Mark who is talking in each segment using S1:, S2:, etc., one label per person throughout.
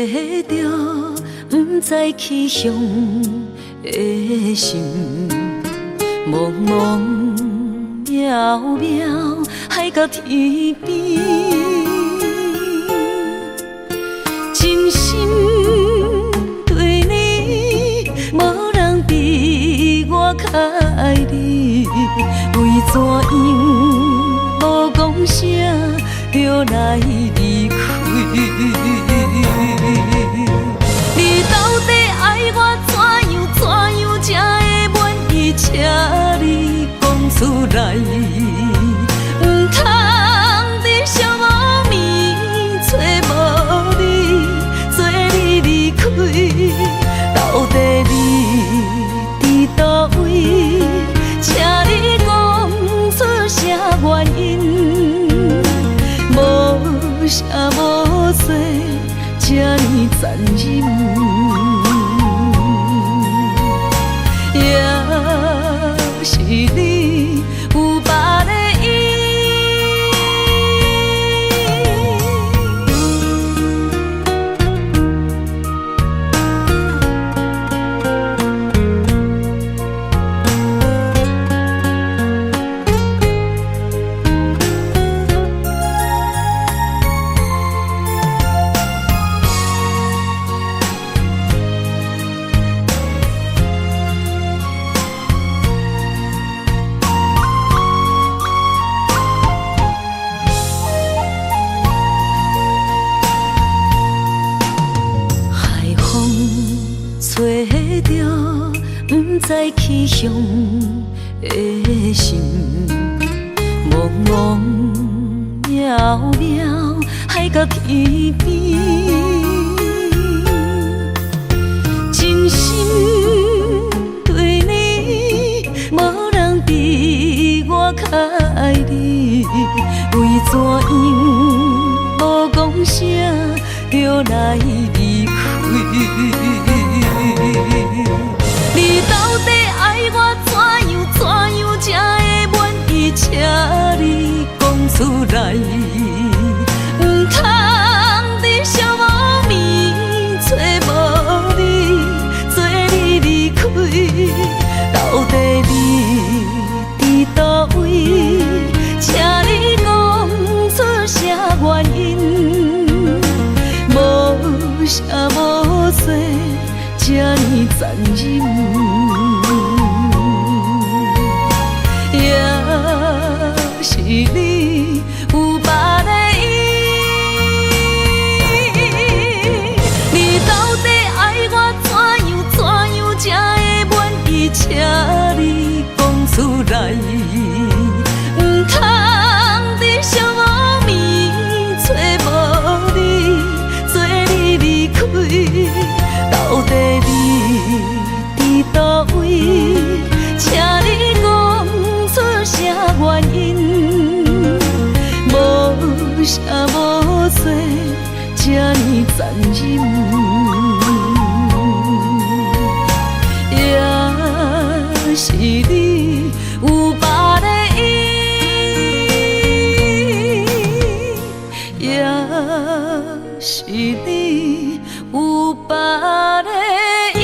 S1: 着不知去向的心，茫茫渺渺海到天边，真心对你，无人比我较爱你，为怎样无讲声就来离开？你到底爱我怎样才会满意？请你讲出来，唔通在寂寞暝找无你，做你离开。到底你伫倒位？请你讲出啥原因？无声无息，这呢残忍。也是你有别的意。找着不知去向的心，茫茫渺渺海到天边，真心对你，无人比我较爱你，为怎样无讲声就来离开？你到底爱我怎样才会满意？请你讲出来，唔通在寂寞暝找无你，做你离开。到底你伫倒位？请你讲出啥原因？无声无息，这呢残忍。也是你有别的意。你到底爱我怎样才会满意？请你讲出来，唔通在寂寞暝找无你，做你离开。到底你伫倒位？请你讲出啥原因？无声无息，这呢残忍。也是你有别的意，也是你有别的意。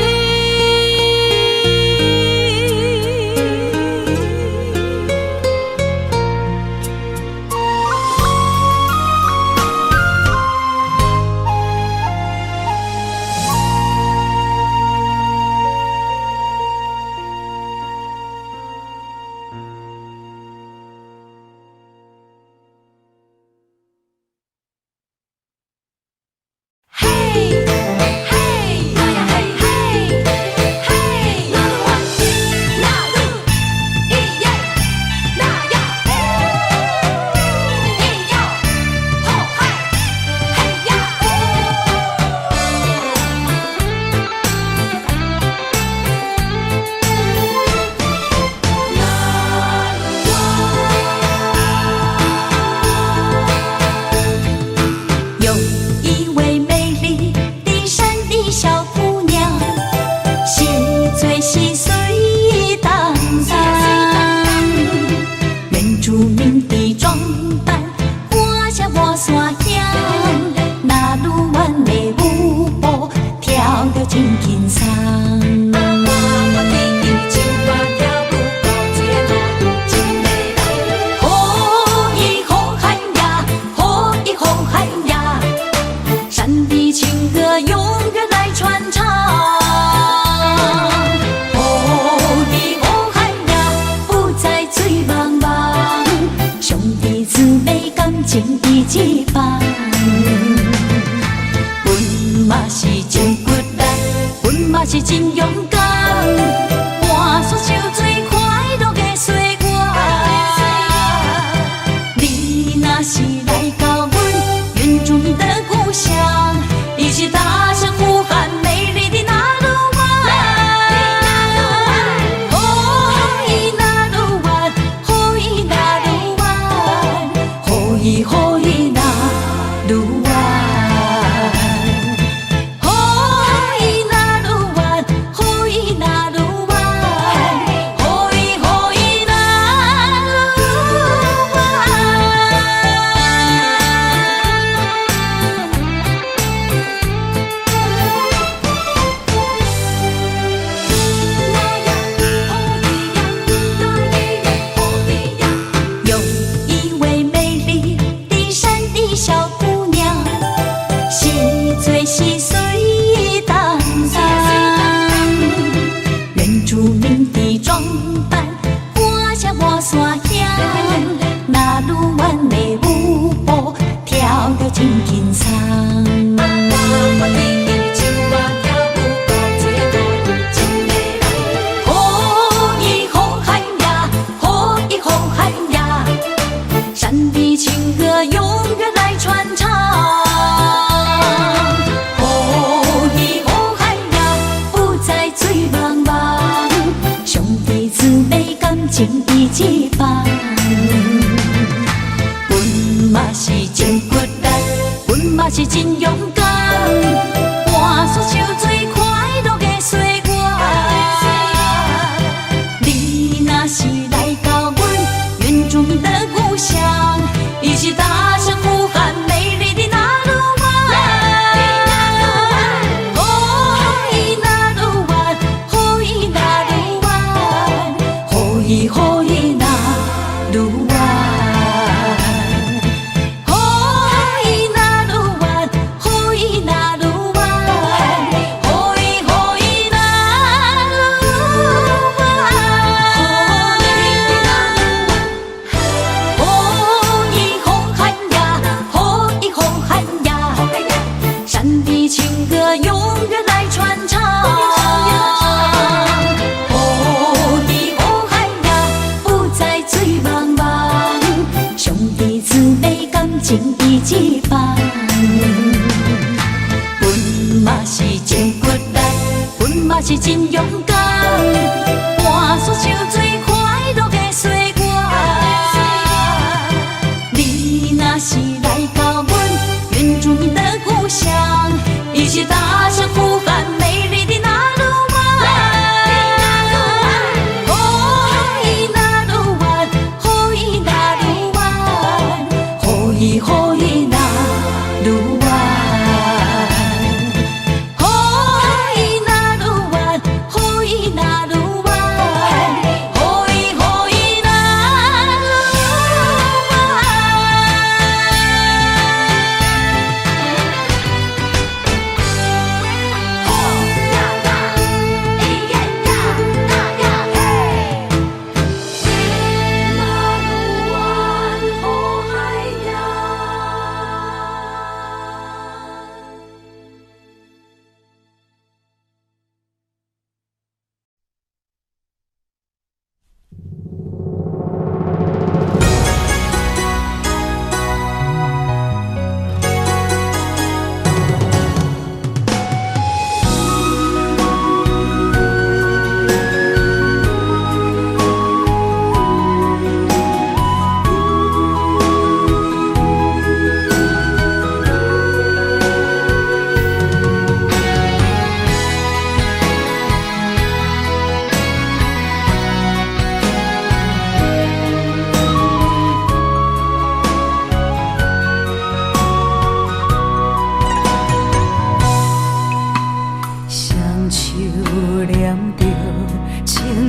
S1: 感情伊一放。阮嘛是真骨力，阮嘛是真勇敢，换出手最快乐的岁月。你若是来到阮原住民的故乡，伊是大声呼喊美丽的那鲁湾。哦，伊那鲁湾，哦，伊那鲁湾，哦，伊哦伊那鲁湾。情伊一放，阮嘛是真骨力，阮嘛是真勇敢，换出手最快乐的岁月。你若是来到阮原住民的故乡，伊是大声呼喊美丽的那鲁湾。哦，伊那鲁湾，哦，伊那鲁湾，哦，伊哦伊那鲁湾。情伊一放，阮嘛是真骨力，阮嘛是真勇敢，换出手最快乐的岁月。你若是来到阮原住民的故乡，伊是大声呼喊美丽的那鲁湾。哦，伊那鲁湾，哦，伊那鲁湾，哦，伊哦伊那鲁湾。哦，伊那鲁湾，哦，伊那鲁湾，哦，伊哦伊那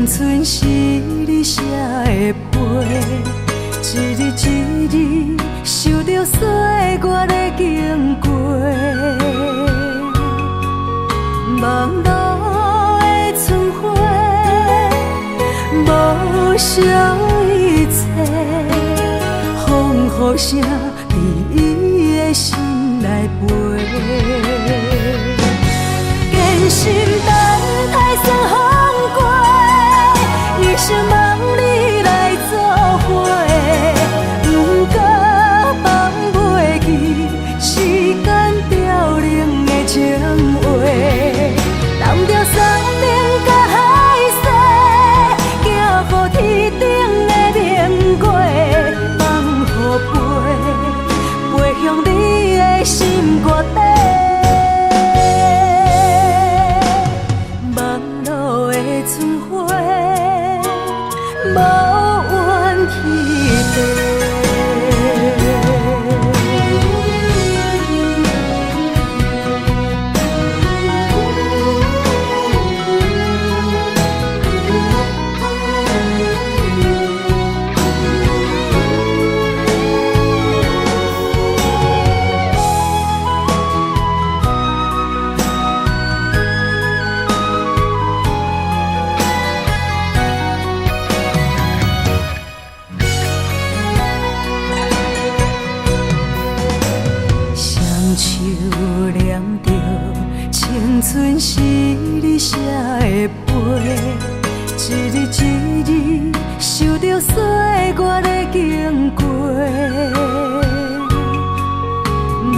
S1: 春是你写的悲，一日一日受着岁月的经过，望路的春花，无少一切，风雨声伫伊的心内飞。坚心等待霜风过，一生望你来作伙。不过放袂记时间凋零的情话，揽着山顶甲海誓，寄予天顶的明月，放予飞向你的心肝底。望路的春花，无怨气地。青春是你写的碑，一日一日受着岁月的经过。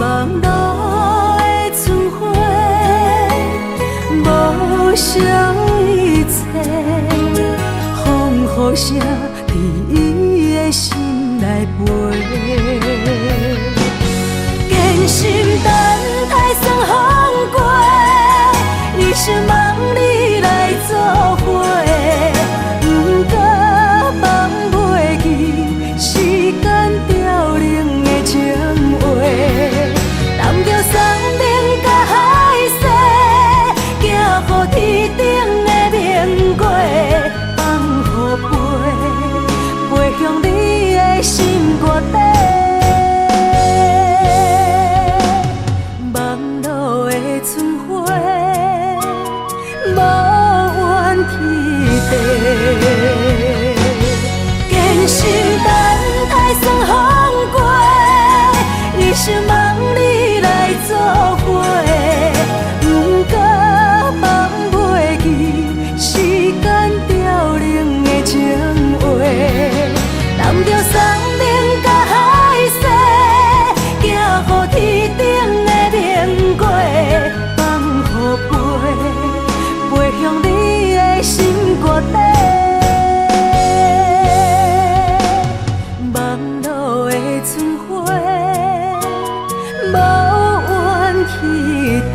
S1: 望路的春花，无想一切，风雨声伫伊的心内飞。坚心等待霜风过，一生望你来作伙。不过放袂记时间凋零的情话，揽着山顶甲海誓，寄予天顶的明月，放予飞向你的心肝底。春花无怨天地，坚心等待霜风过，一生望你来作伙。不过放袂记时间凋零的情话，揽着山顶甲海誓，寄予天顶的明月，飞向你的心肝底。望路的春花，无怨气地。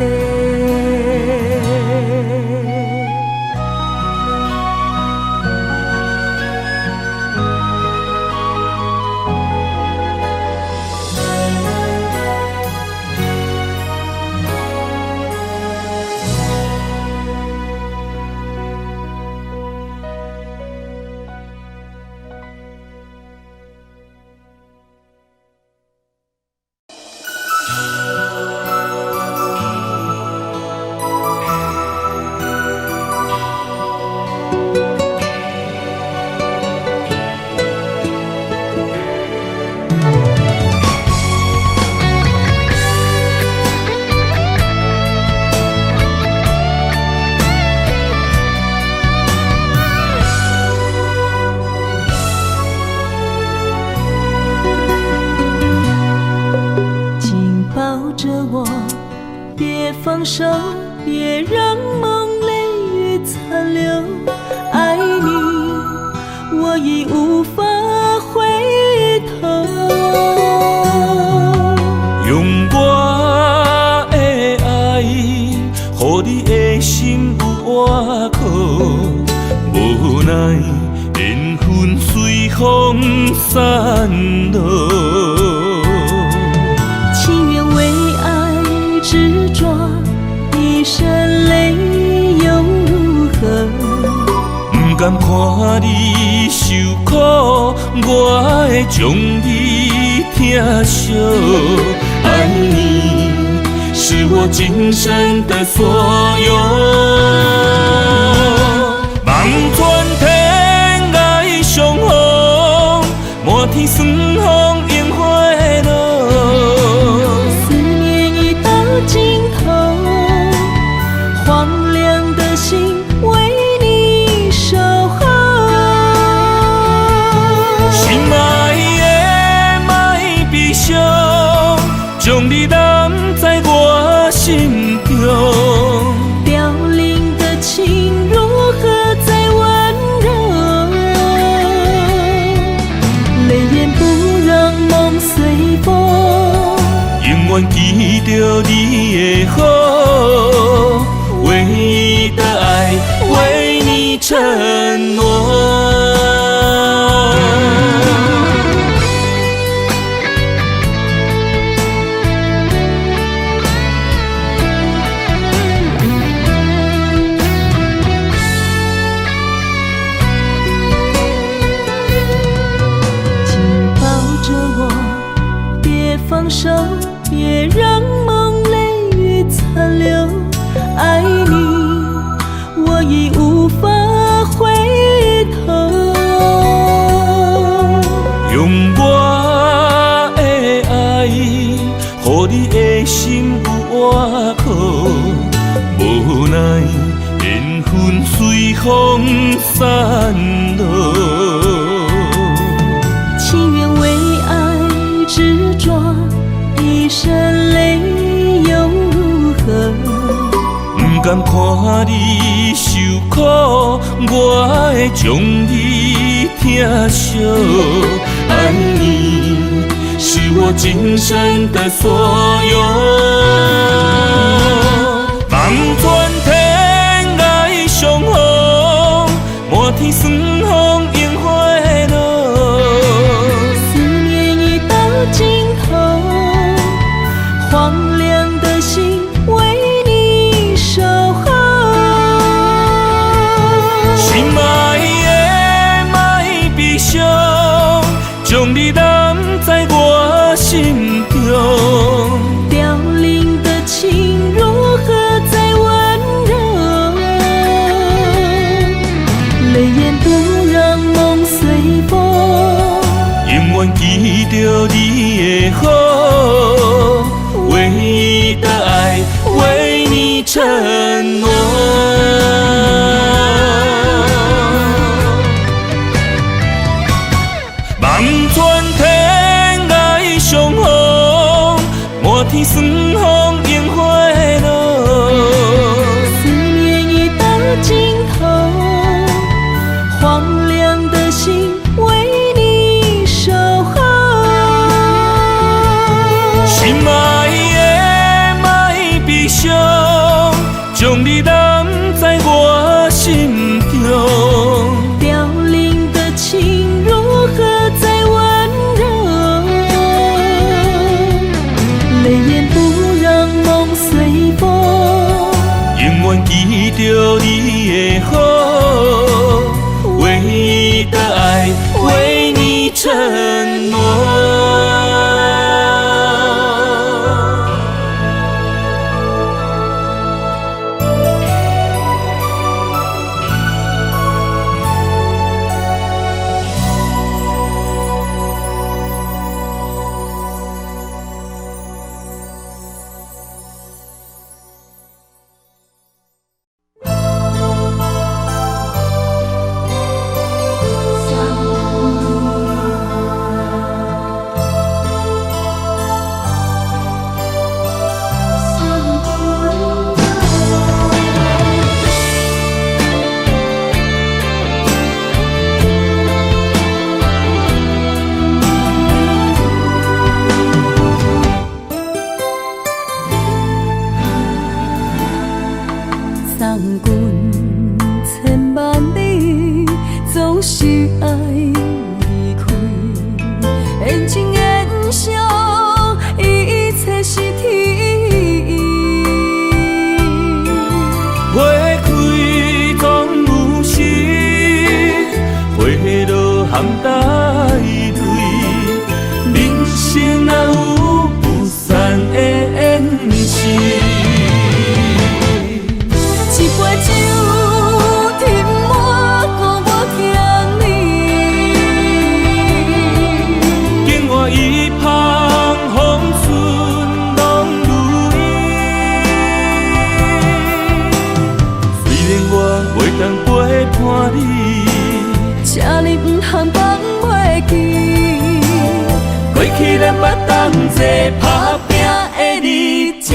S1: 放手，别让梦泪雨残留。爱你，我已无法回头。
S2: 用我的爱，予你的心有活口。无奈缘分随风散落。
S1: 情愿为爱执着，一身泪又如何？
S2: 不甘看你受苦，我会将你疼惜。爱你是我今生的所有。望穿天涯相逢，满天霜风樱花远记着你的好，唯一的爱为你承诺。
S1: 放手，别让梦泪雨残留。爱你，我已无法回头。
S2: 用我的爱，予你的心有外口。无奈缘分随风散落。
S1: 情愿为爱执着。一身泪又如何？
S2: 不甘看你受苦，我会将你疼惜。爱你是我今生的所有。望穿天涯相逢，满天霜风映花落。
S1: 思念已到尽头。荒凉的心为你守候，
S2: 心爱的莫悲伤，将你揽在我心中。
S1: 凋零的情如何再温柔？泪眼不让梦随风，
S2: 永远记着你的好。唯一的爱为你承诺。望穿天涯相逢，满天霜风映花落。
S1: 思念已到尽头，荒凉的心为你守候。
S2: 心爱将你揽在我心中，
S1: 凋零的情如何再温柔？泪眼不让梦随风，
S2: 永远记着你的好，唯一的爱为你承诺。
S1: 坐打拼的日子。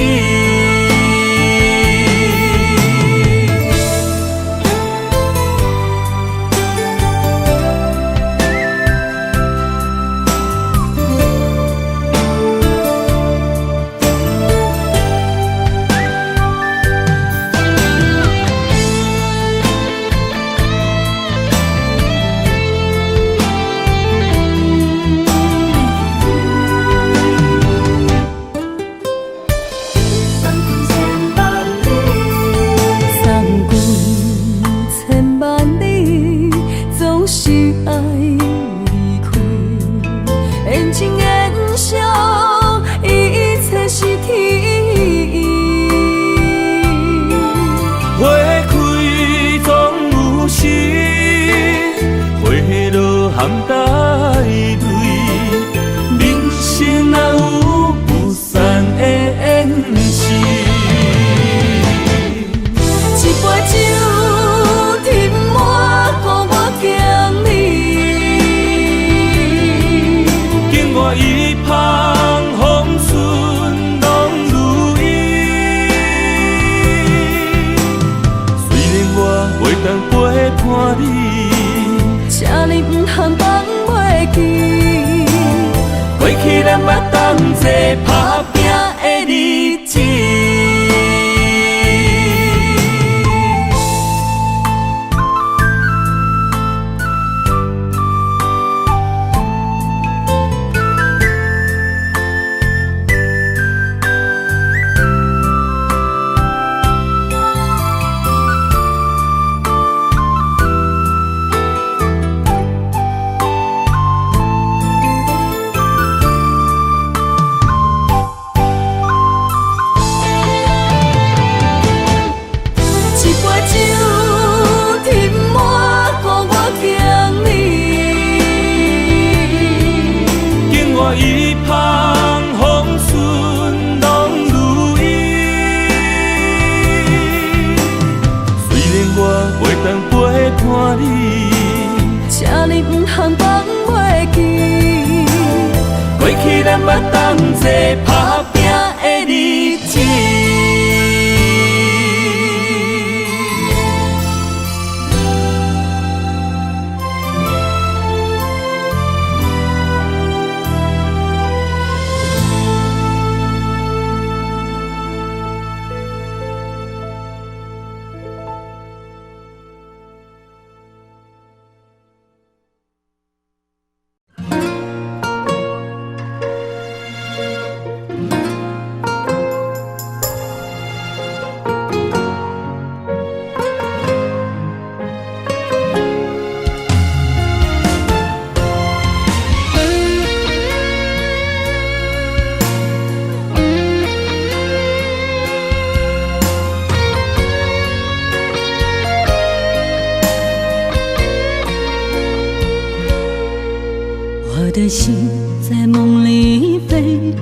S1: 打拼的日子。
S2: 一旁风顺拢如意，虽然我袂当陪伴你，
S1: 请你唔通放袂记，
S2: 过去咱捌同齐打拼的日子。
S1: 我的心在梦里飞，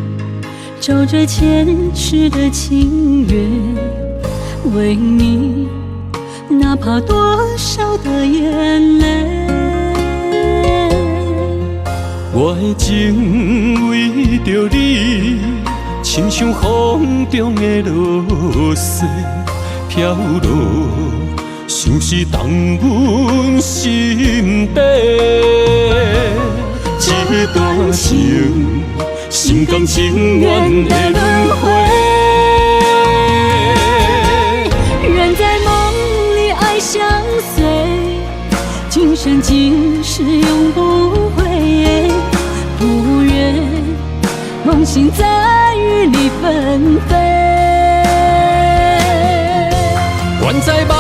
S1: 走着前世的情缘，为你哪怕多少的眼泪。
S2: 我的情为着你，亲像风中的落雪飘落，像是冻阮心底。这段情，心甘情愿的轮回。
S1: 人在梦里爱相随，今生今世永不悔。不愿梦醒在与你纷飞。
S2: 愿在梦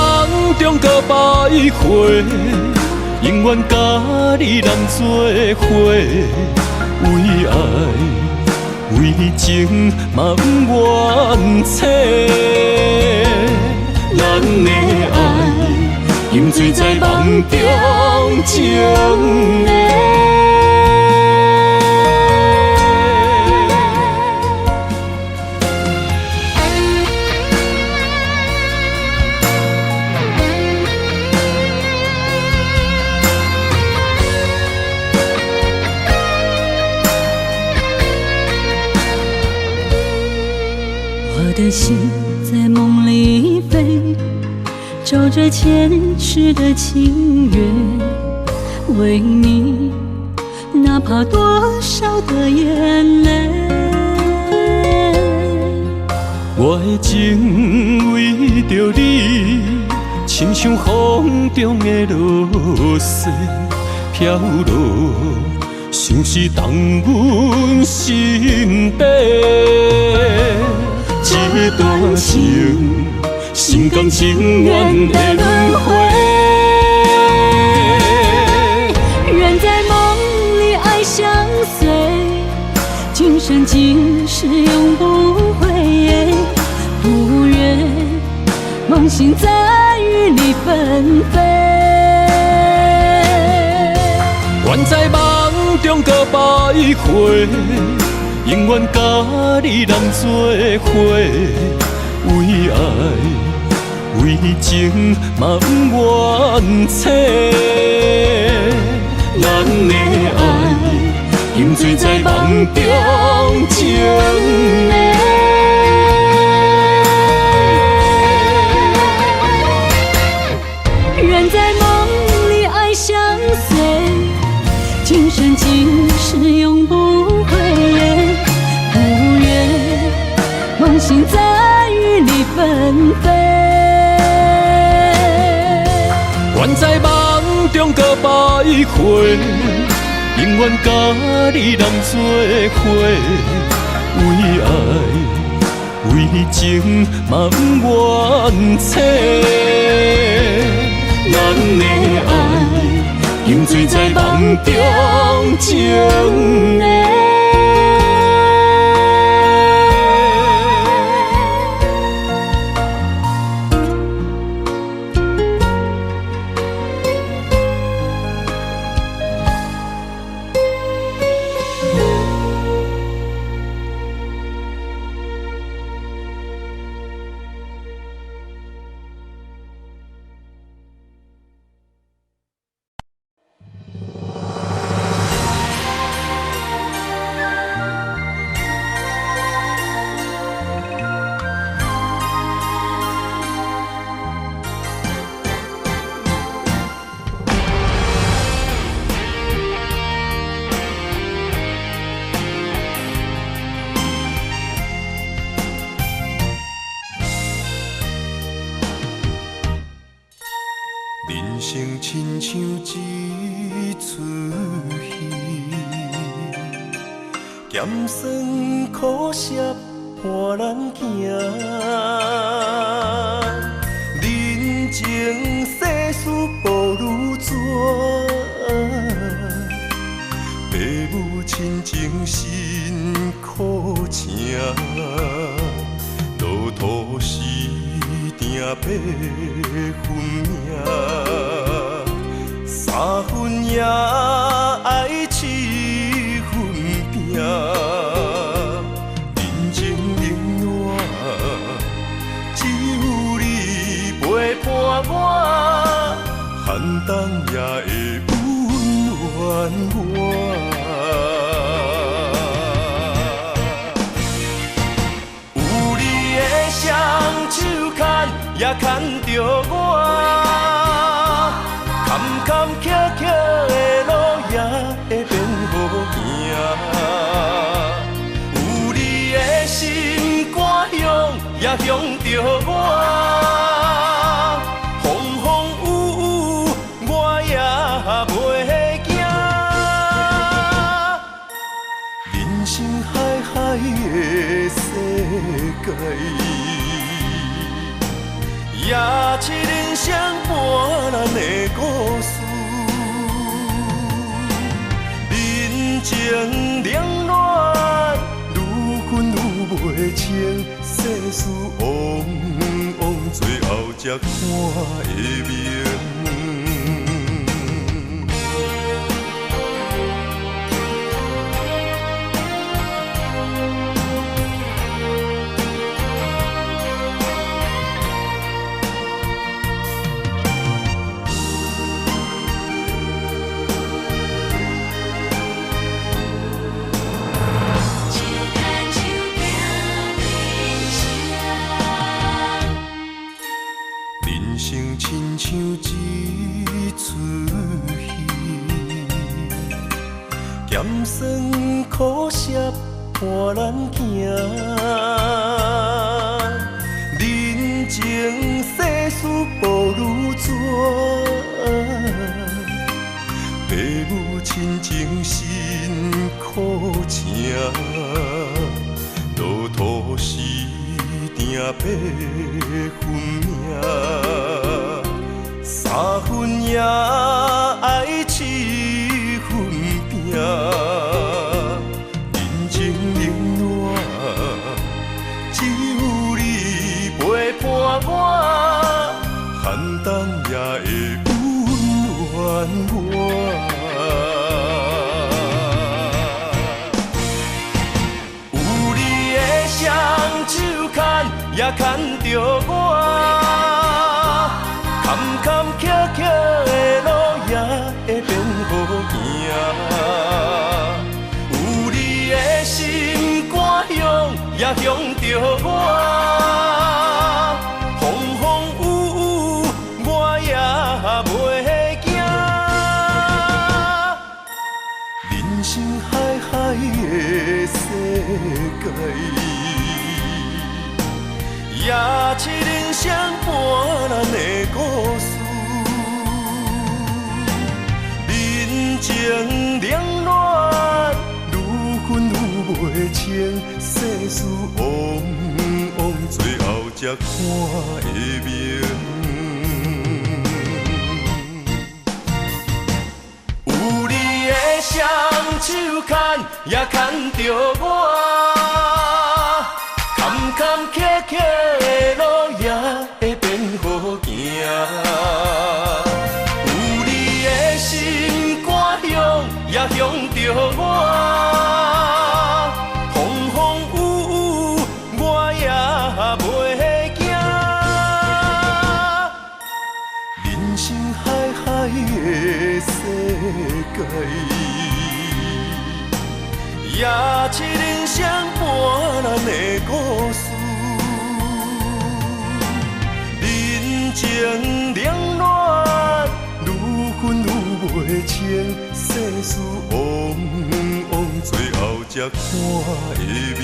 S2: 中搁徘徊。永远甲你人做伙，为爱为情嘛不怨切。咱的爱饮醉在梦中情的。
S1: 我的心在梦里飞，走着前世的情缘，为你哪怕多少的眼泪。
S2: 我的情为着你，亲像风中的落雪飘落，像是冻阮心底。这段情，心甘情愿的轮回。
S1: 人在梦里爱相随，今生今世永不悔。不愿梦醒在与你纷飞。
S2: 愿在梦中搁徘徊。永远甲你人做伙，为爱为情嘛不怨切。咱的爱饮醉在梦中情的。
S1: 人在梦里爱相随，今生今世永不悔。不愿心在与你纷飞。
S2: 愿在梦中搁徘徊，永远甲你人做伙。为爱，为情，嘛不愿切。咱的爱，沉醉在梦中情的。
S3: 人生亲像一出戏，咸酸苦涩伴咱行。人情世事无如纸，父母亲情辛苦情，路途时定八分命，三分也爱七分拼。人情冷暖，只有你陪伴我，寒冬也会温暖我。也牵着我，坎坎坷坷的路也会变好行。有你的心肝乡也乡着我，风风雨雨我也袂惊。人生海海的世界。也是人生伴咱的故事，人情冷暖，愈分愈袂清，世事往往最后才看会明。亲像一出戏，咸酸苦涩伴咱行。人情世事无如纸，父母亲情辛苦情，路途时定八分命。三分也爱七分拼，人情冷暖，只有你陪伴我，寒冬也会温暖我。有你的双手牵也牵着我。坎坎坷坷的路也会变好行，有你的心肝乡也乡着我，风风雨雨我也袂惊。人生海海的世界。也是人生半咱的故事。人情冷暖，愈分愈袂清，世事往往最后才看会明。有你的双手牵，也牵着我。坎坎坷坷的路也会变好行，有你的心肝向也向着我，风风雨雨我也袂惊。人生海海的世界。也是人生半咱的故事，人情冷暖，愈分愈袂清，世事往往最后才看会明。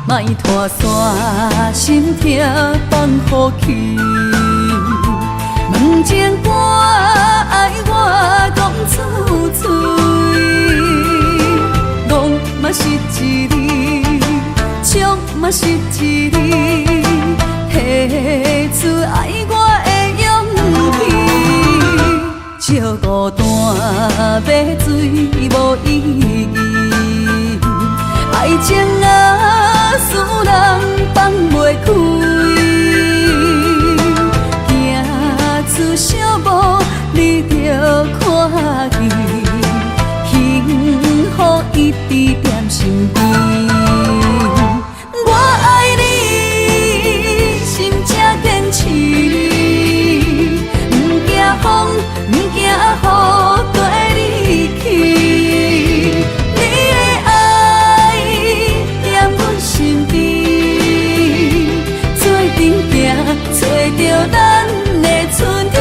S1: 莫拖山，心痛放予去。问情歌爱我讲出嘴，戆嘛是一字，唱嘛是一字，提出爱我的勇气。笑孤单要水无意义，爱情啊，使人放袂开，行出小步，你着看见，幸福一直踮身边。我爱你，心才坚持，不惊风，不惊雨，跟你去。你的爱踮阮身边，做阵行，找着咱的春天。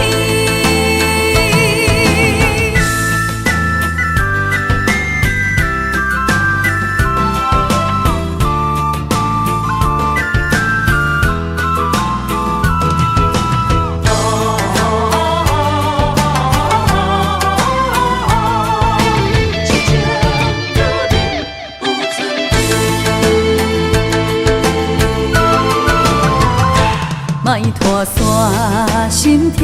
S1: 莫拖山，心痛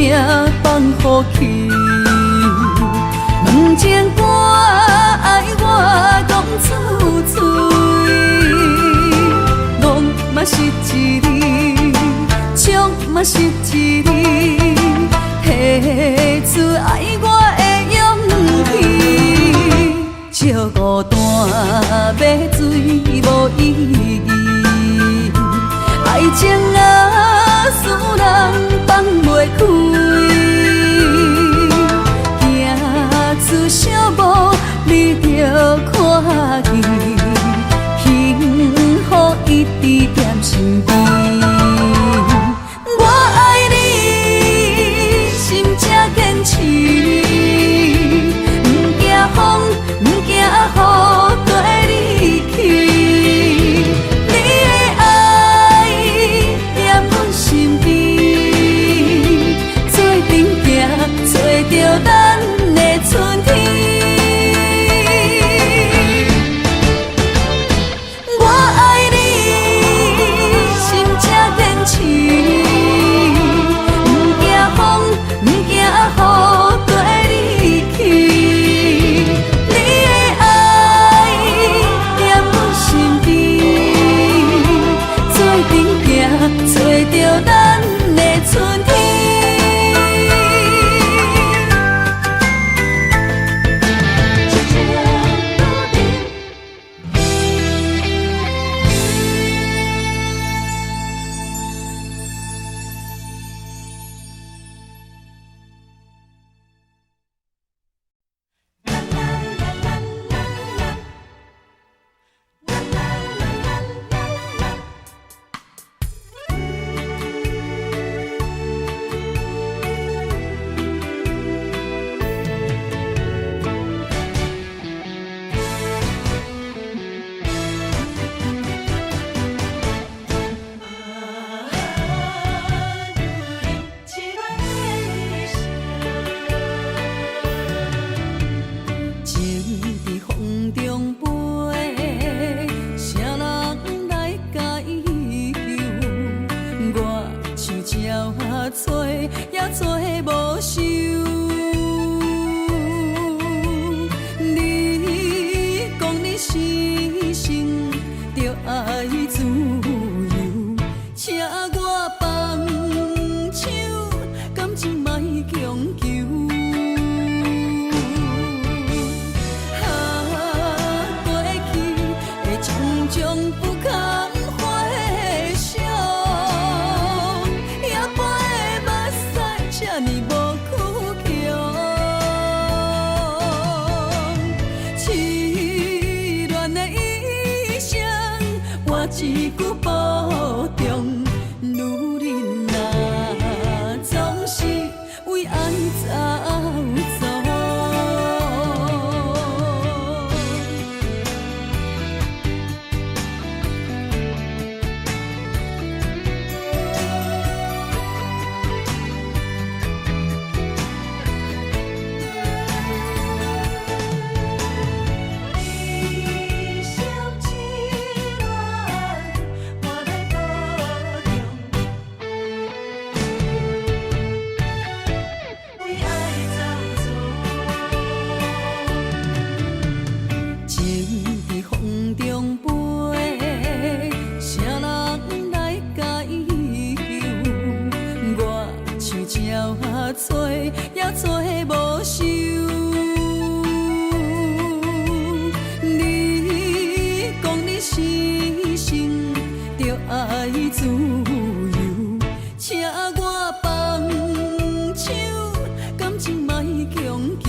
S1: 放予去。问情歌爱我讲出嘴，戆嘛是一字，唱嘛是一字，提出爱我的勇气。笑孤单要水无意义，爱情啊，使人放袂开，行出小步，你着看见，幸福一直踮身边。我爱你，心才坚持，不惊风，不惊雨，跟你去。你的爱踮阮身边，做阵行，找着咱的春天。一句保重，女人啊，总是为爱走走。找也找无收，你讲你死心着爱自由，请我放手，感情莫强求。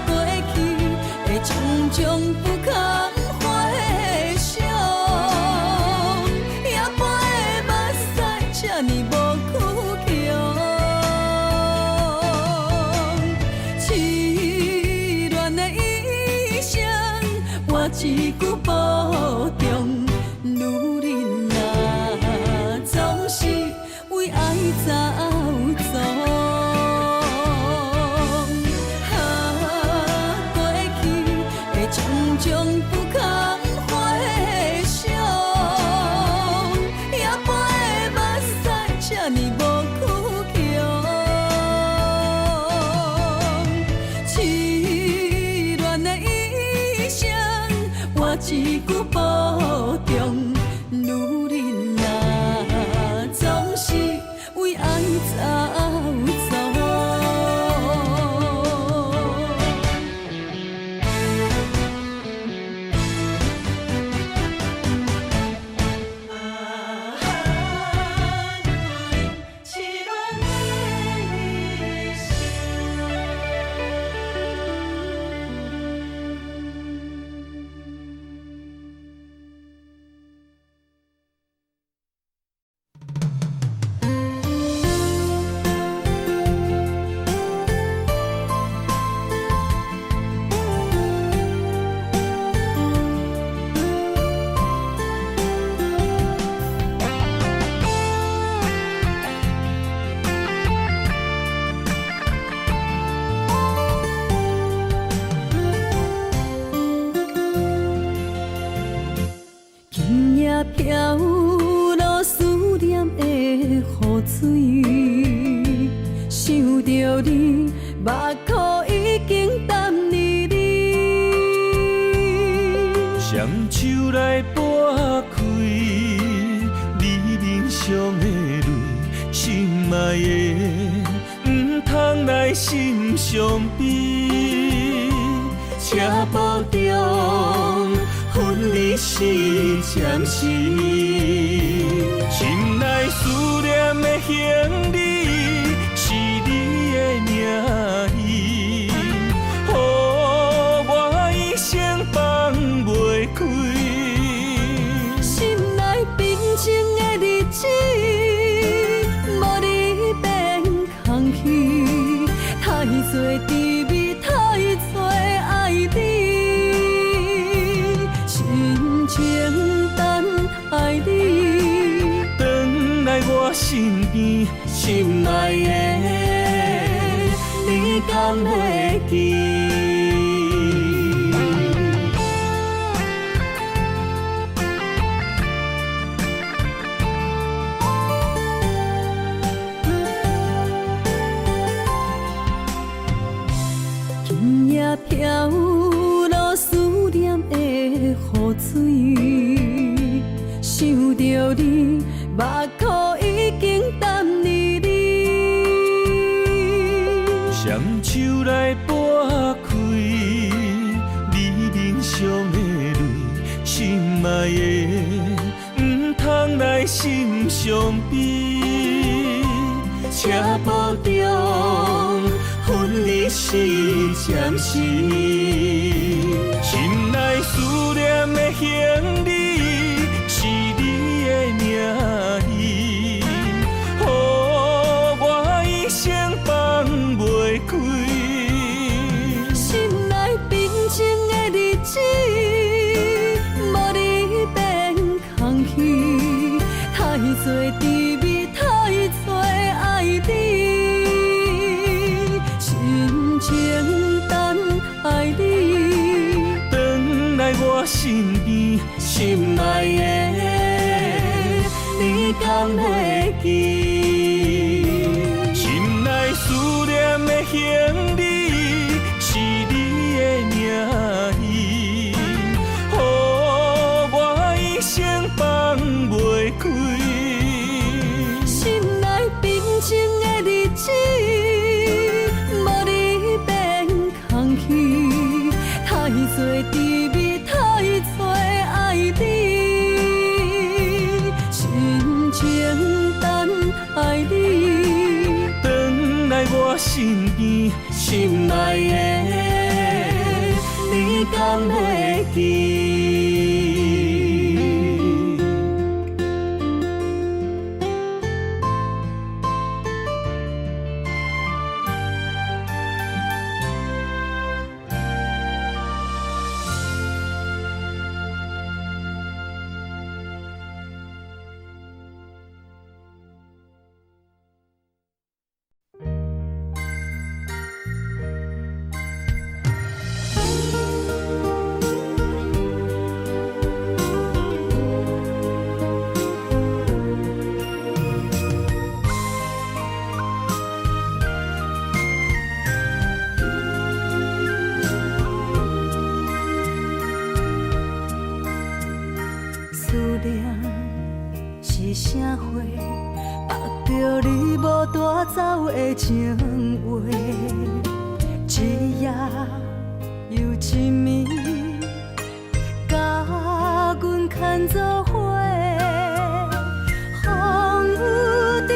S1: 过去的种种不堪回首。这呢无苦强，痴恋的一生，我一句保重。女人啊，总是为爱走走。过去的种种不堪回首。这呢无苦强，痴恋的一生，我一句保重。女人啊，总是为爱走走。飘落思念的雨水，想着你，目眶已经淡离你。
S2: 双手来拨开，你面上的泪，心爱的，唔通来心伤悲，请保重。分离是暂时，心内思念的行李是你的名字，予我一生放袂开。
S1: 心内平静的日子，无你变空虚，太多滋味，太多爱你。情等爱你，
S2: 回来我身边，心爱的，你敢会记？今夜飘落思念的雨水，想着你，目眶已经淡离你。双手来拨开，你面上的泪，心爱的，唔通来心伤悲，请保重。分离是暂时。
S1: 心内的你敢会记？
S2: 心内思念的行李是你的名字，予我一生放袂开。
S1: 心内平静的日子，无你变空虚，太多滋味，太多爱你，心情等爱你，
S2: 转来我身边，
S1: 心内的你敢会记？思念是啥货？目着你无带走的情话，一夜又一暝，甲阮牵做伙。风雨中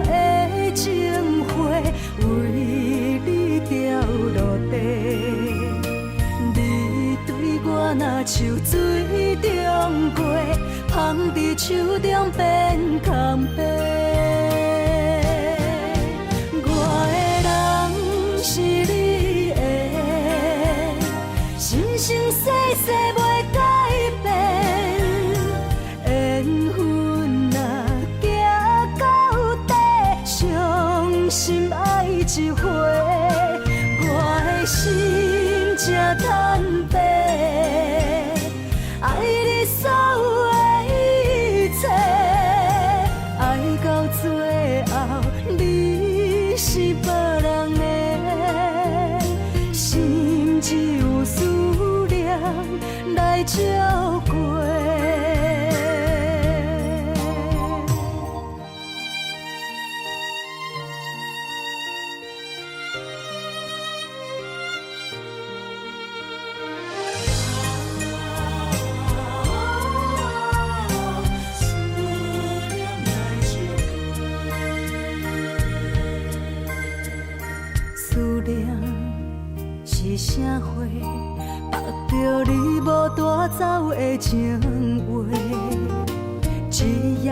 S1: 的情花，为你掉落地。你对我若像水中月，芳伫手中变空白。我的人是你的，生生世世袂改变。缘分若行到底，伤心爱一回。我的心才坦白，爱你所有的一切，爱到最后你是别人的，心只有思念来照过。思念是啥货？目着你无带走的情话，一夜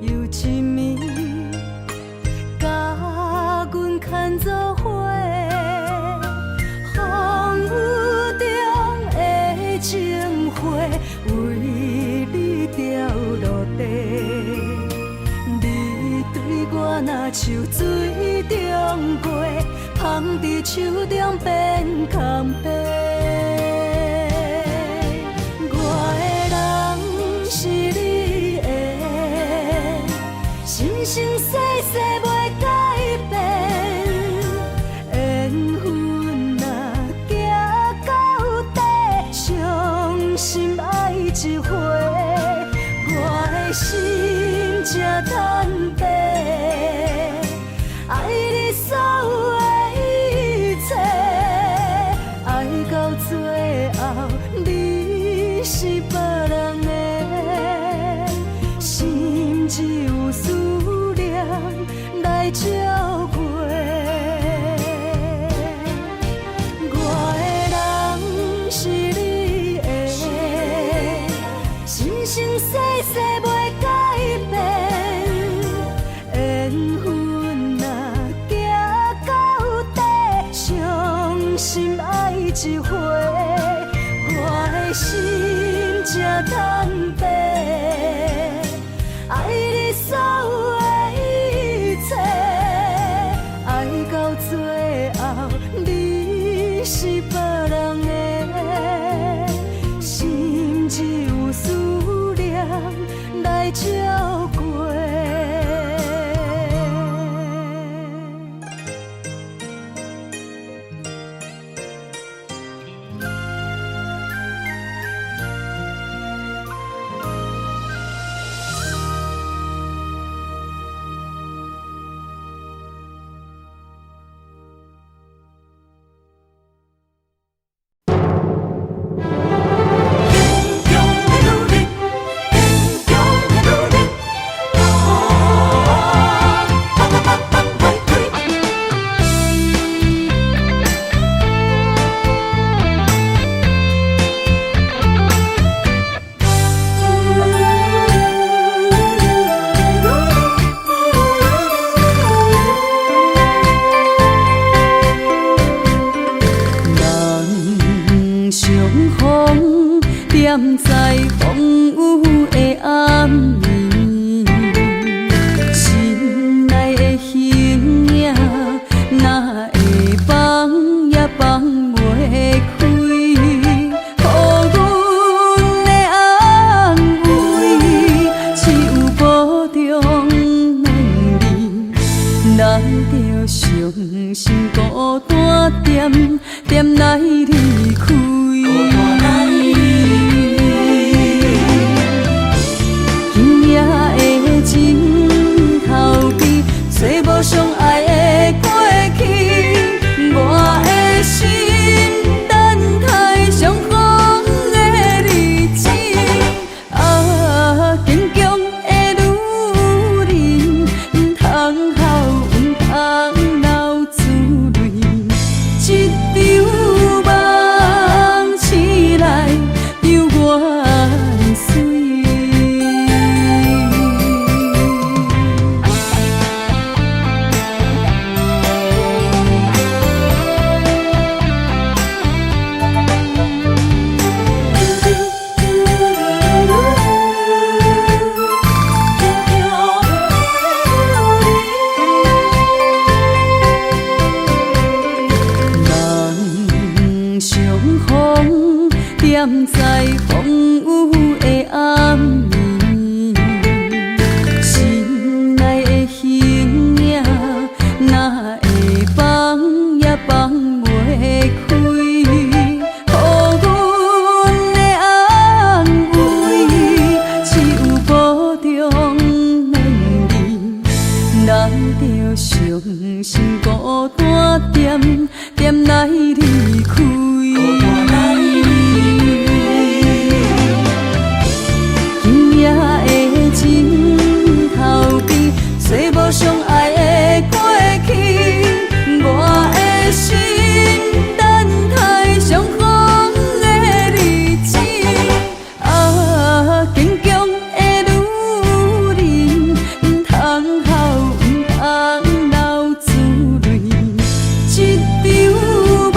S1: 又一暝，甲阮牵做伙。风雨中的情花，为你掉落地。你对我若像水中月，芳伫手中变空白。我的人是你的，生生世世袂改变。缘分若行到底，伤心爱一回。我的心才坦白，爱你所有的一切，爱到最后你是别人的，心只有思念来照过。我的人是你的，生生世世袂改变。缘分若行到底，伤心爱一回。我的心才坦白，爱你所有的一切，爱到最后你是别人的，心只有踮在风雨的暗暝，心内的形影哪会放也放袂开，予阮的安慰，只有保重两字，咱着伤心孤单点点来离开。今夜的枕头边，找无相爱的过去，我的心等待相逢的日子。啊，坚强的女人，唔通哭，唔通流珠泪，一场梦醒来犹原水。人相逢，踮在风雨的暗暝，心内的形影哪会放也放袂开，予阮的安慰，只有保重两字，咱着伤心孤单点点来离开。今夜的枕头边，找无相爱的过去，我的心等待相逢的日子。啊，坚强的女人，唔通哭，唔通流珠泪，一场梦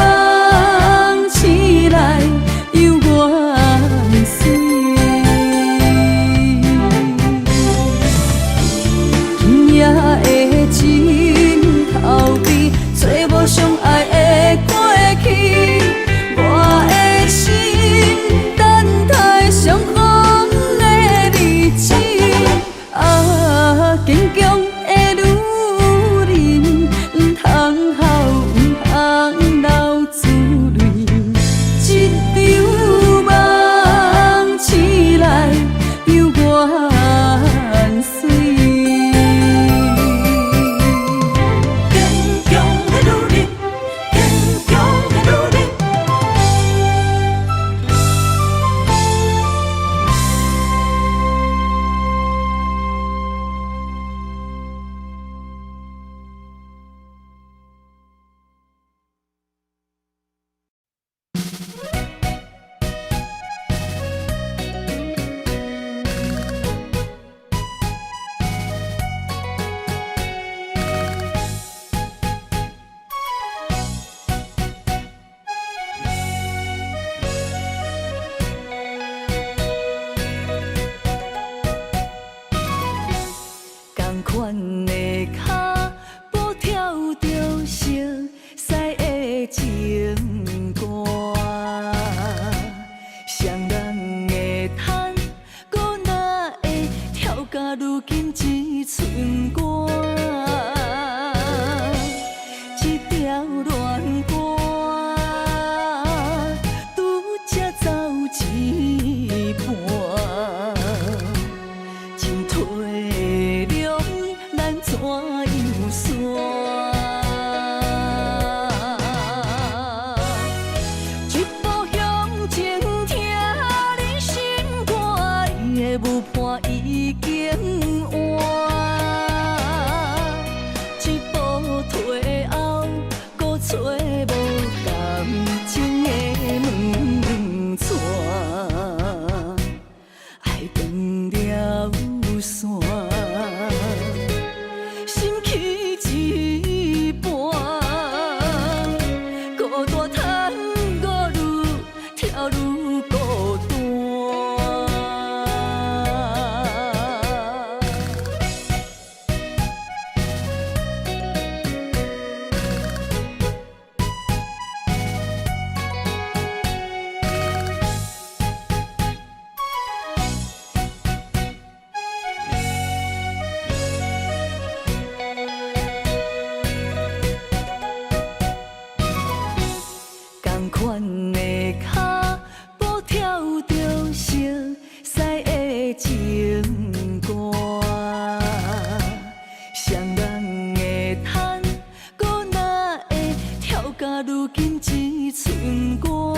S1: 到如今只剩我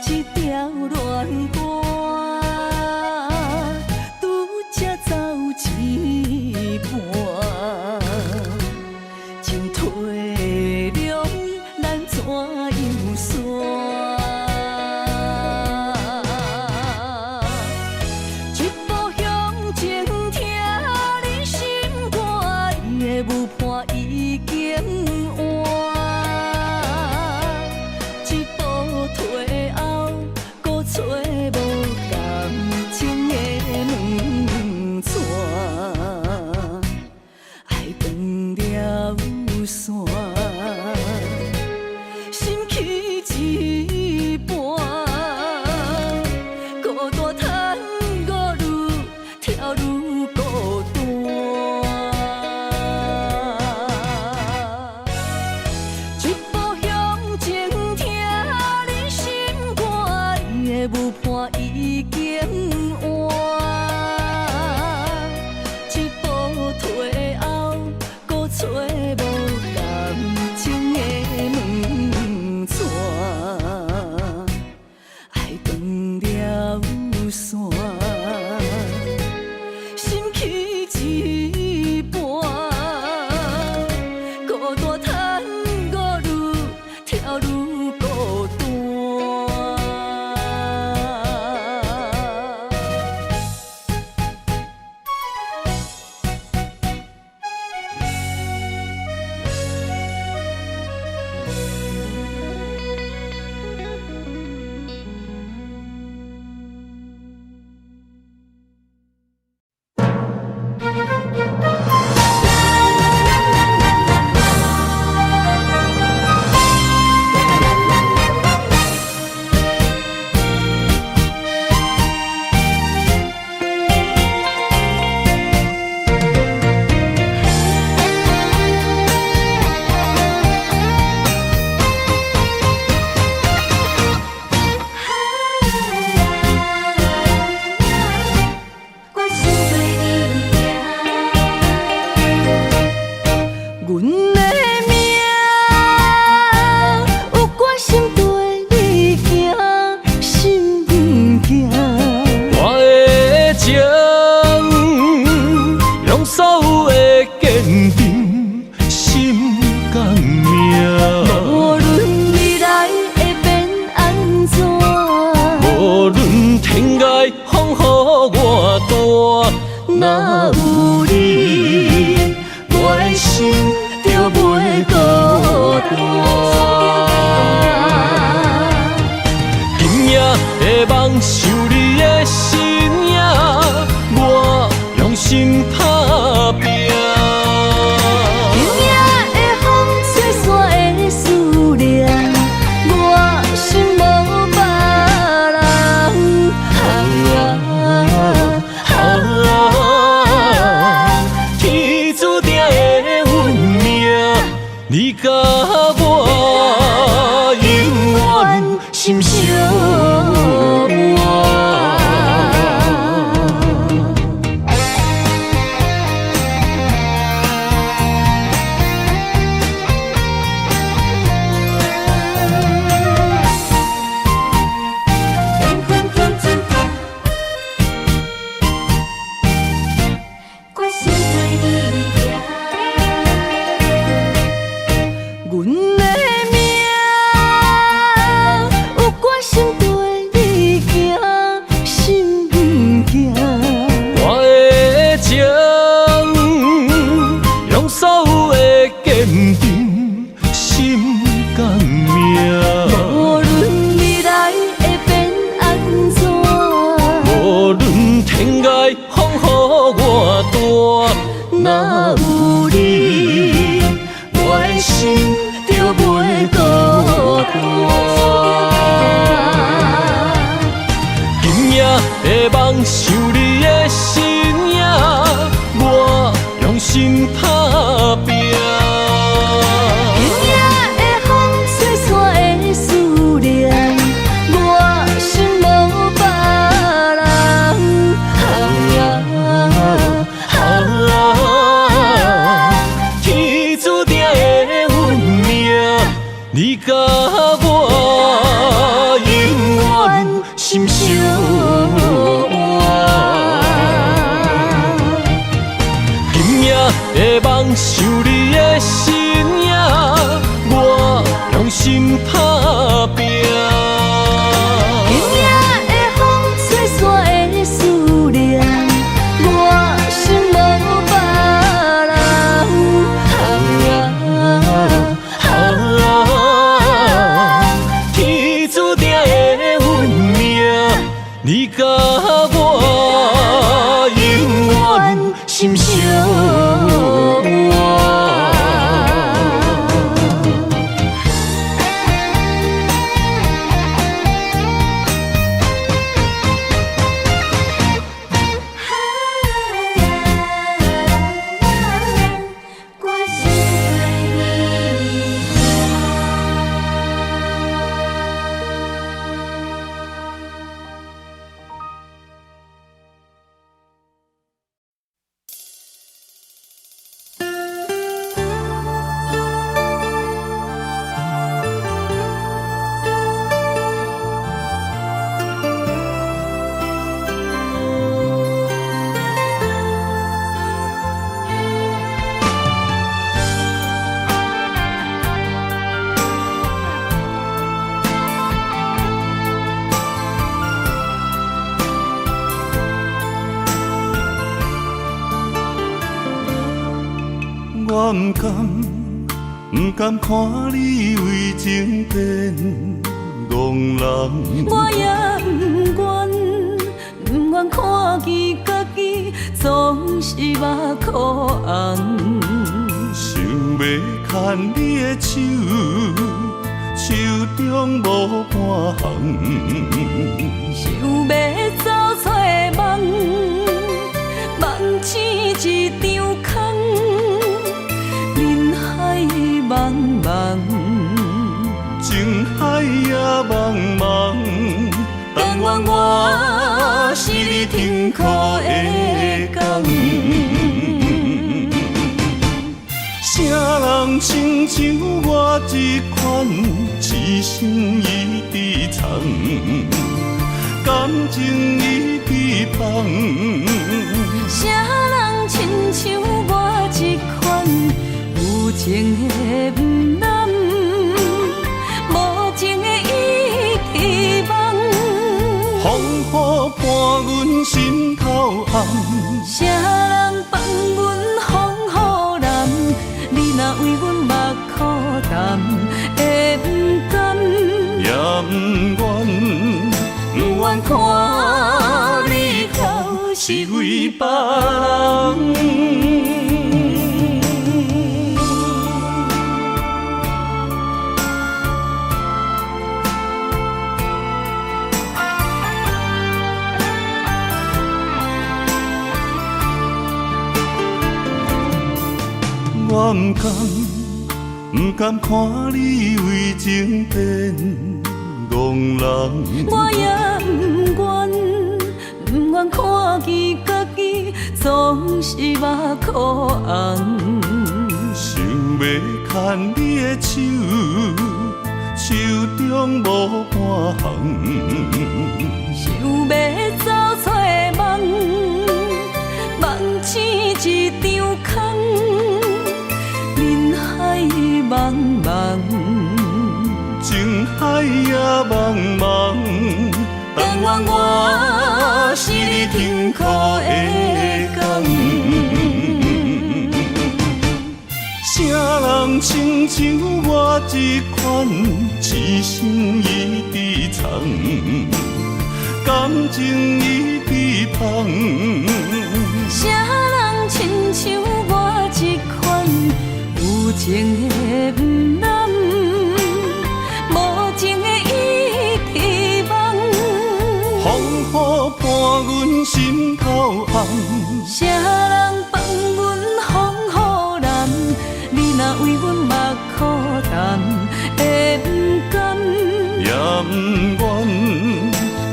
S1: 一条恋歌，拄才走一半，情退了，咱怎样散？一步向前听你心肝，伊的舞伴已经换。一步退后，搁找无感情的门线，爱断了线，心去一半，孤单叹我愈跳愈孤单。一步向前听你心肝，伊的舞伴已经换。一步退后，搁找无感情的门线，爱断了线，心去一半，孤单叹我愈跳愈孤单。若有你，我的心就袂孤单。今夜的梦想你的身影，我用心打拼。今夜的风吹散的思念，我心无别人。天注定的运命，你甲我永远心相伴。若有你，我的心就袂孤单。今夜的梦想你的身影，我用心打拼。
S2: 甲我永远心相换。今夜的梦想你的身影，我用心打拼。
S1: 今夜的风吹散的思念，我心无别人。
S2: 天注定的运命，你甲我永远心相换。
S3: 我不甘看你为情变憨人，
S1: 我也不愿看见家己总是目眶红。
S3: 想要牵你的手，手中无半项。
S1: 想要走出梦，梦似一场空。人海茫茫，
S3: 情海也茫茫，但愿我是你停靠的港。谁人亲像我这款痴心已伫藏，感情已伫放。
S1: 谁人亲像我这款有情的不甘，无情的已伫梦。
S3: 风雨伴阮心头暗，
S1: 谁人放阮风雨男？你若为阮目苦淡，会不甘？
S3: 也不愿，不愿看你后是为别人。我不甘看你为情变憨人，
S1: 我也不愿看见家己总是目眶红。
S3: 想要牵你的手，手中无半项。
S1: 想要走出梦，梦似一场空。人海茫茫，
S3: 情海也茫茫，但愿我是你停靠的港。谁人亲像我这款痴心已伫藏，感情已伫放。
S1: 谁人亲像我这款有情的不甘，无情的已伫梦。
S3: 风雨伴阮心头暗，
S1: 谁人放阮风雨男？你若为阮目苦淡，会不甘？
S3: 也不愿，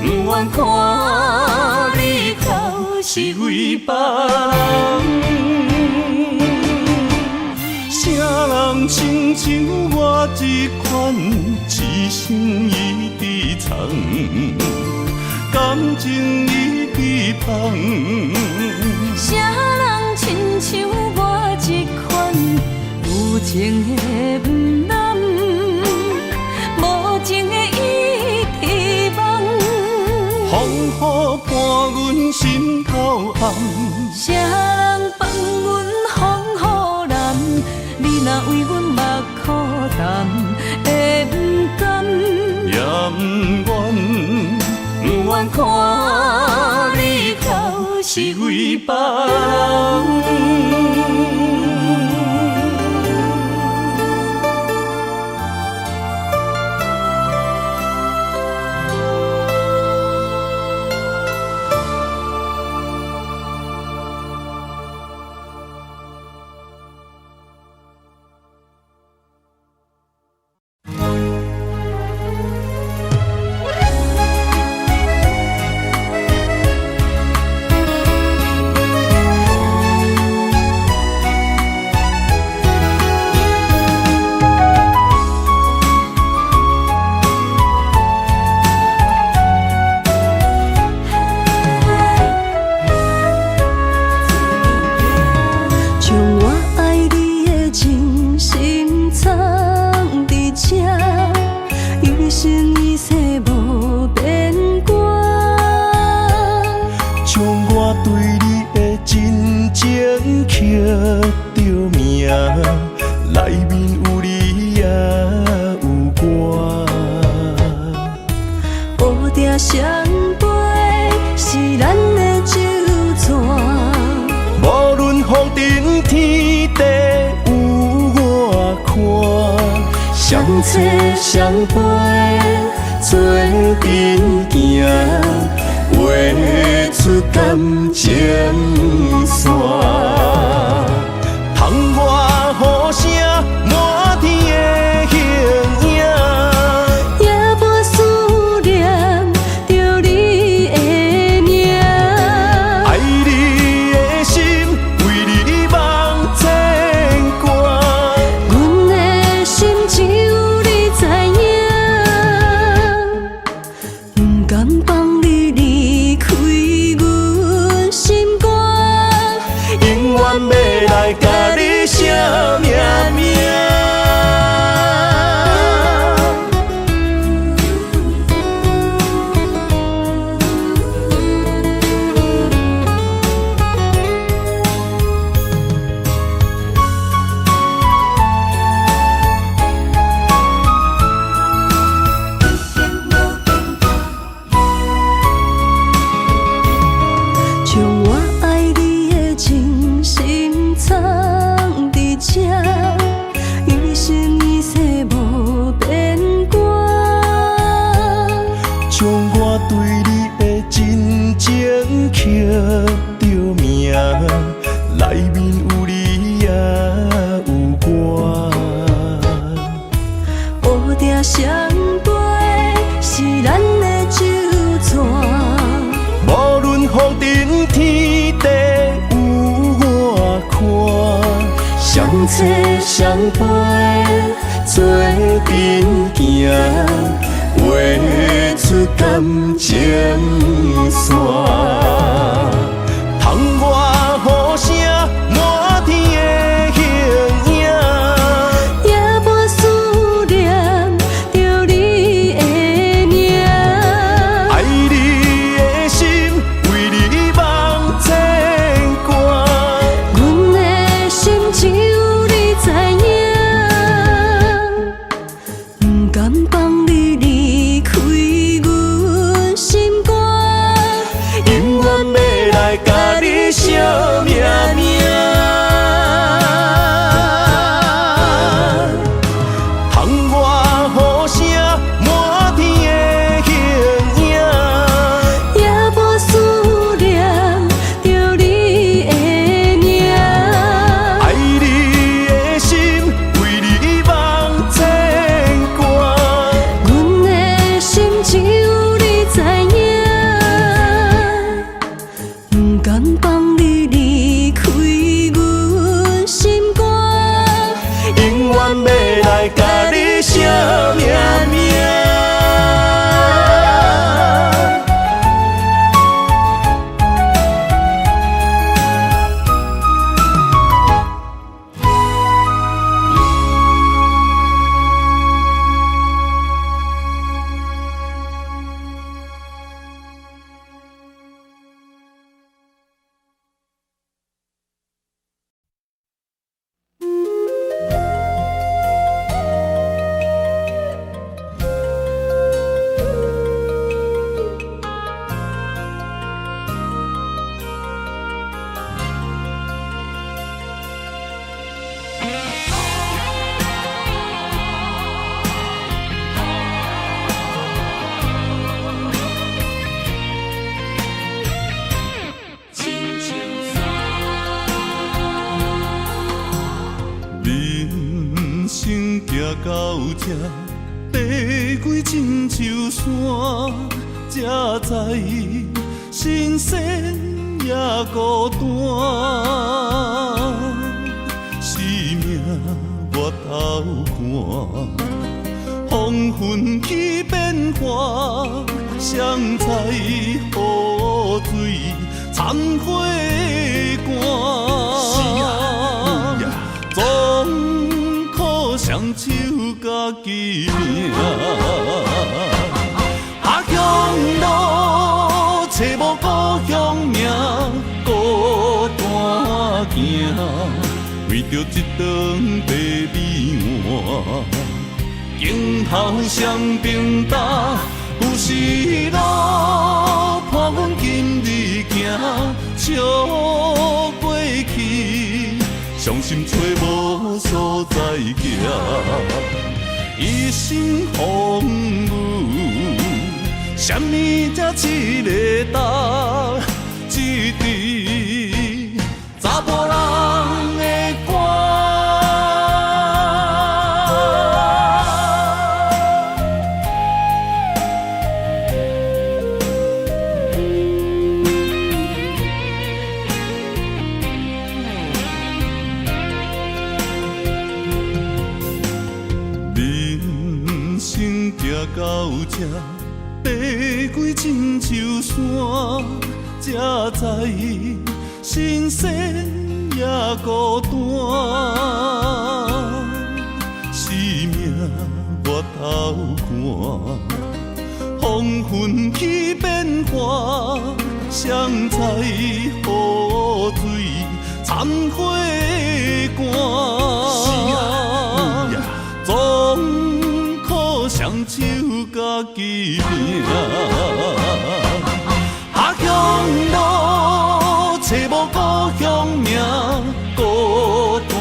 S3: 不愿看你后是为别人。啥人亲像我这款，一生一直藏，感情一直放。
S1: 啥人亲像我这款，有情的不难，无情的一直梦。
S3: 风雨伴阮心头暗，
S1: 啥人放阮风雨难？你若为阮目苦淡，会不甘？
S3: 也不愿，
S1: 不愿看你哭是为别人。相陪是咱的酒泉，
S3: 无论风尘天地有我看，相找相陪做阵行，画出感情线。窗外雨声满天的形影。甲你写命名。
S1: 将我爱你的情深藏伫这，一生一世无变卦。
S3: 将我对你的真情刻着名，内面有你也有我。
S1: 乌蝶相陪是咱的酒泉，
S3: 无论风尘天地有我看，相找相陪做阵行，画出感情线。窗外雨声满天的形影。
S1: 夜半思念着你的名，
S3: 爱你的心为你梦牵挂，
S1: 阮的心只有你知影，不甘放你离开阮心肝，
S3: 永远要来甲你写命名。生行到这，爬过亲像山，才知人生也孤单。生命越头寒，黄昏起变化，谁知雨水掺火寒。总靠双手家己命，阿强路找无故乡名，孤单行，为着一顿白米碗。今后双平搭，有时路伴阮今日行，笑过去，伤心找无所在行。一生风雨，什么才一个答？一滴查甫人的歌。到这，爬过亲像山，才知人生也孤单。生命越头寒，黄昏起变化，谁知雨水掺火寒。总靠双手家己命，阿强路找无故乡名，孤单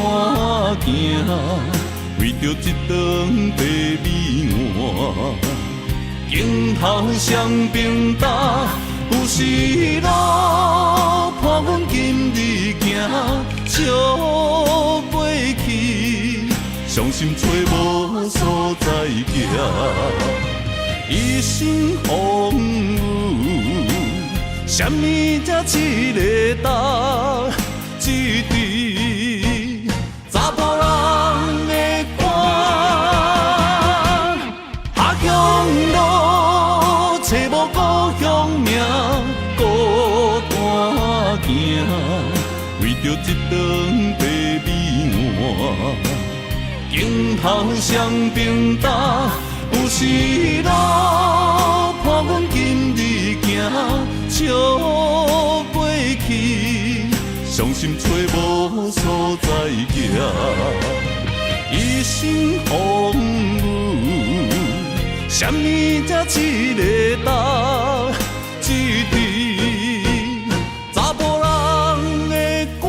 S3: 行，为着一顿白米碗。今后双平搭，有时路伴阮今日行，笑过去，伤心找无所在行。一生风雨，什么才一个答？一滴查甫人的歌。阿强路找无故乡名，孤单行，为着一顿白米碗。今后双平搭，有时路伴阮今日行，笑过去，伤心找无所在行。一生风雨，什么才一个答？一滴查甫人的歌。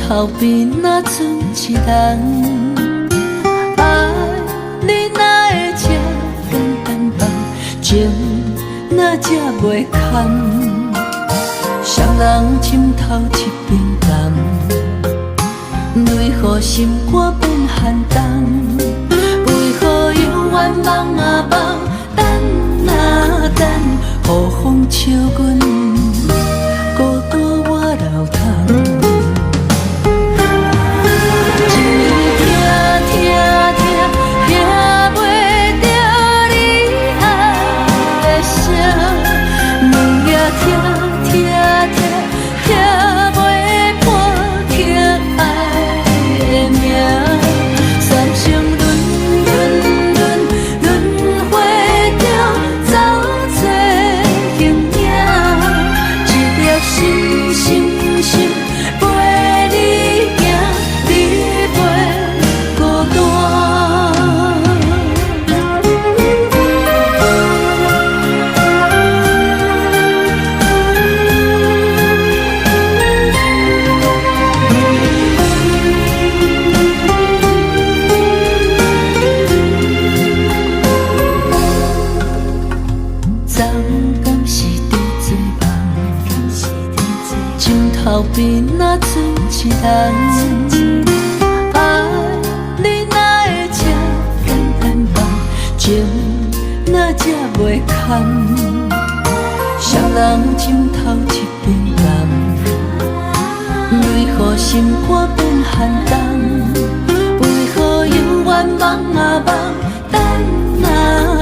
S1: 后边若剩一人，爱你哪会这简单放，情哪这袂堪？双人枕头一边淡，为何心肝变寒冬？为何犹原梦啊梦，等啊等，雨风笑阮孤单我流淌。听头边若剩一人，爱你哪会这偏偏梦，情哪这袂堪，双人枕头一边人，为何心肝变寒冬？为何永远梦啊梦，等啊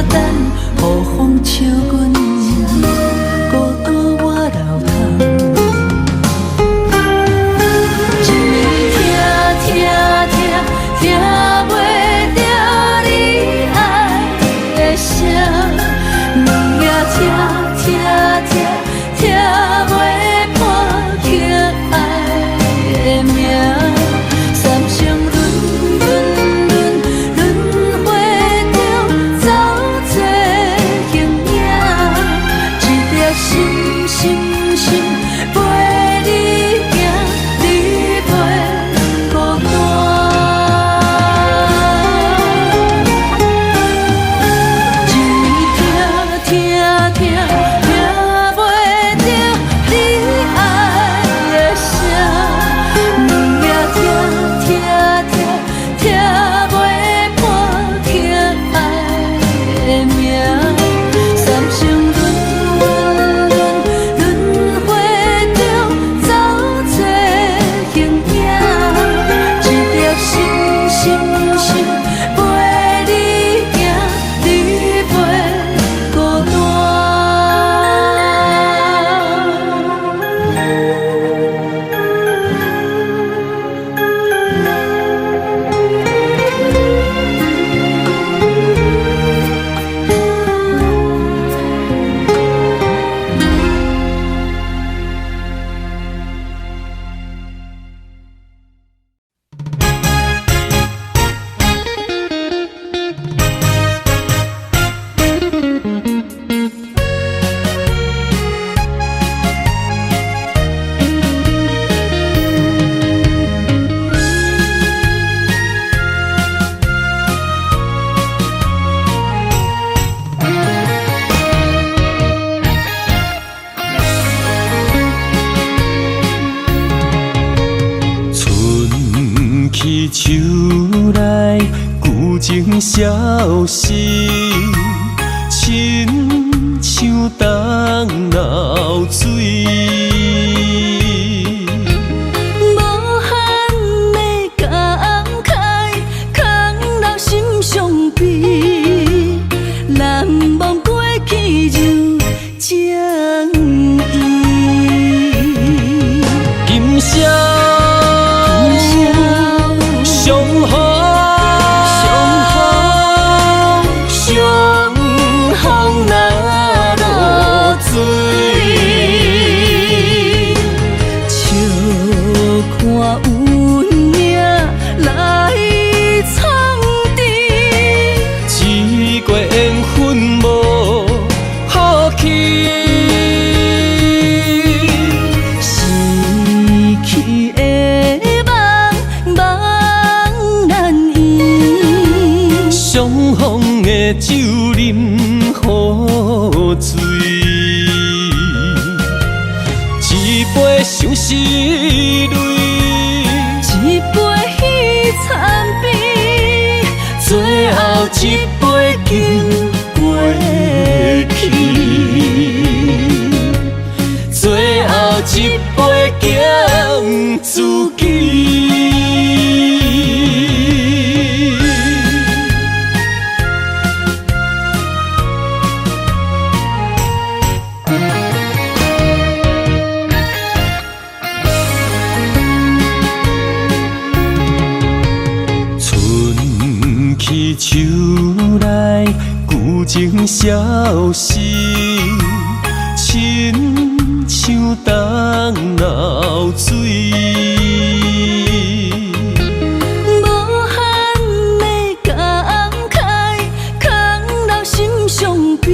S1: 等，雨风笑阮孤单我流淌。一暝听袂着你爱的声，两夜听袂破去爱的名，三生轮回中走做形影，一粒心陪你行，你袂孤单。一暝听袂着你爱的声，两夜听袂破去爱的名，三生轮回中走做形影，一粒心陪你行，你袂孤单。
S3: 春去秋来，旧情消失，亲像冬流水。
S1: 无限的感慨，空留心伤悲，难忘过去就将伊。
S3: 今宵相逢，相逢若落水，
S1: 笑看有影来藏伫，
S3: 一月缘分无好去。
S1: 逝去的梦难圆，
S3: 相逢的酒饮好醉，一杯相思泪，
S1: 一杯彼惨悲，
S3: 最后一杯敬过去，最后一杯敬自己。春去秋来，旧情消失，亲像冬流水。
S1: 无限的感慨，空留心伤悲，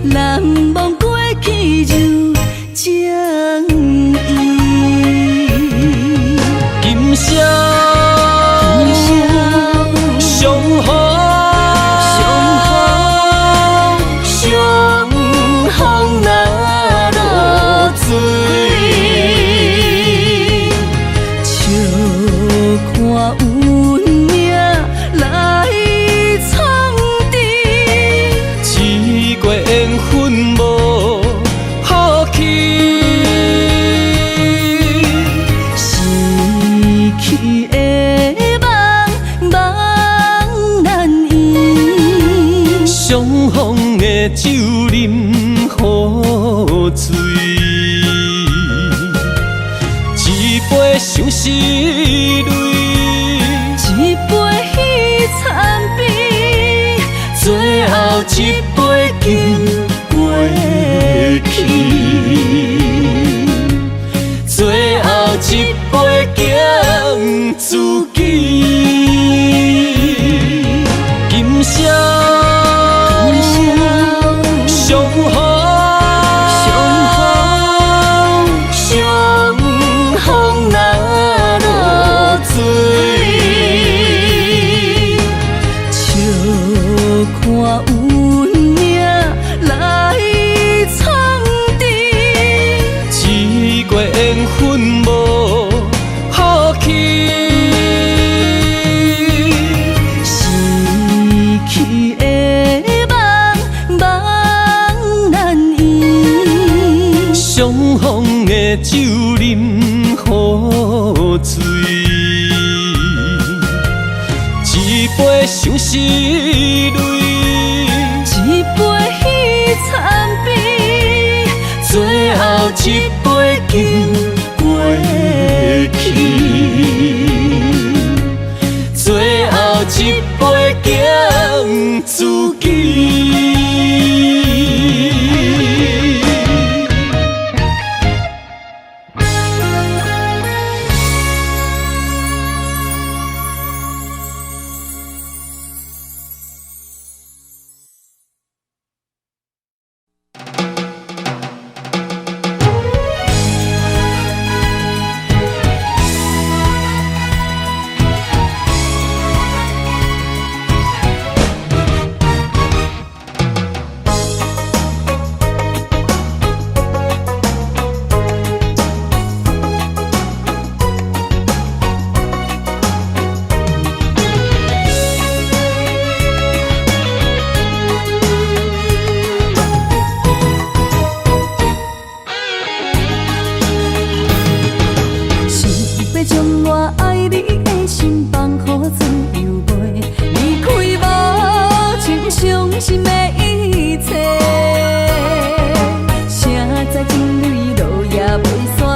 S1: 难忘过去就将伊。
S3: 今宵相逢，相逢若落水。
S4: 雨水，一杯相思泪，
S1: 一杯彼惨悲，
S4: 最后一杯敬过去，最后一杯敬自己。今宵相逢，相逢若落水，
S1: 笑看运命来苍地，
S4: 一月缘分无好去。
S1: 去的梦，梦难圆。
S4: 相逢的酒饮雨水，一杯相思泪，
S1: 一杯彼惨悲，
S4: 最后一杯敬过去，最后一杯敬自己。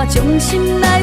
S1: 将心来